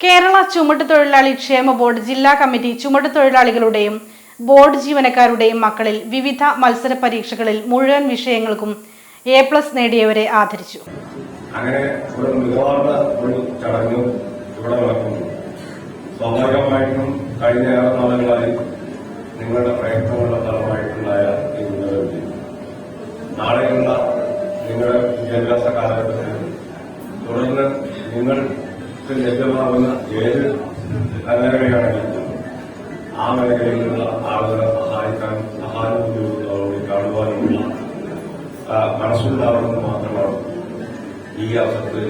കേരള ചുമട്ടുതൊഴിലാളി ക്ഷേമ ബോർഡ് ജില്ലാ committee ചുമട്ടുതൊഴിലാളികളുടെയും board ജീവനക്കാരുടെയും മക്കളിൽ വിവിധ മത്സര പരീക്ഷകളിൽ മുഴുവൻ വിഷയങ്ങൾക്കും A+ നേടിയവരെ ആദരിച്ചു. അങ്ങനെ ഒരു മികവാർന്ന ഒരു ചടങ്ങ് ഇവിടെ നടക്കുന്നു. സ്വാഭാവികമായിട്ടും കഴിഞ്ഞ ഏറെ നാളുകളായി നിങ്ങളുടെ പ്രയത്നങ്ങളുടെ ഫലമായിട്ടുണ്ടായ ഈ ഉന്നതി നാളെയുള്ള നിങ്ങളുടെ വിദ്യാഭ്യാസ കാലഘട്ടത്തിൽ തുടർന്ന് നിങ്ങൾക്ക് ലഭ്യമാകുന്ന ഏത് മേഖലയാണെങ്കിലും ആ മേഖലയിലുള്ള ആളുകളെ സഹായിക്കാൻ സഹാനുഭൂതിയോടുകൂടി കാണുവാനുള്ള മനസ്സുണ്ടാവണമെന്ന് മാത്രമാണ് ഈ അവസരത്തിൽ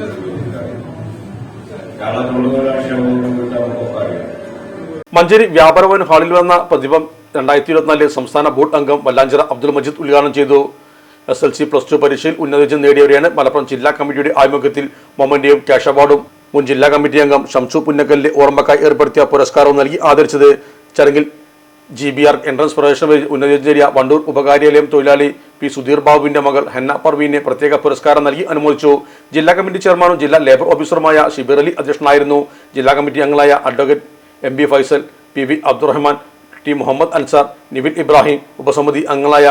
കേരള തൊഴിലാളി ക്ഷേമ ബോർഡിനെ നമുക്കൊക്കെ മഞ്ചേരി വ്യാപാരഭവൻ ഹാളിൽ വന്ന പ്രതിഭം 2024 സംസ്ഥാന ബോർഡ് അംഗം വല്ലാഞ്ചിറ അബ്ദുൽ മജീദ് ഉദ്ഘാടനം ചെയ്തു. SLC +2 പരീക്ഷയിൽ ഉന്നത വിജയം നേടിയവരെയാണ് മലപ്പുറം ജില്ലാ കമ്മിറ്റിയുടെ ആഭിമുഖ്യത്തിൽ മൊമന്റയും ക്യാഷ് അവാർഡും മുൻ ജില്ലാ കമ്മിറ്റി അംഗം ഷംസു പുന്നക്കലിന്റെ ഓർമ്മക്കായി ഏർപ്പെടുത്തിയ പുരസ്കാരവും നൽകി ആദരിച്ചത്. ചടങ്ങിൽ GBR എൻട്രൻസ് പ്രവേശന ഉന്നത വിജയം നേടിയ വണ്ടൂർ ഉപകാര്യാലയം തൊഴിലാളി P. സുധീർ ബാബുവിന്റെ മകൾ ഹെന്ന പർവീനെ പ്രത്യേക പുരസ്കാരം നൽകി അനുമോദിച്ചു. ജില്ലാ കമ്മിറ്റി ചെയർമാനും ജില്ലാ ലേബർ ഓഫീസറുമായ ഷിബീർ അലി അധ്യക്ഷനായിരുന്നു. ജില്ലാ കമ്മിറ്റി അംഗങ്ങളായ advocate MB Faisal, PV Abdurahman, T. Muhammad Ansar, Nivin Ibrahim, ഉപസമിതി അംഗങ്ങളായ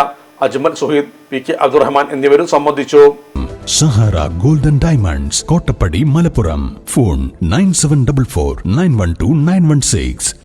അജ്മൽ സുഹീദ്, PK അബ്ദുറഹ്മാൻ എന്നിവരും സംബന്ധിച്ചു. Sahara golden diamonds, Kottappadi, Malappuram. Phone 9744 912 916.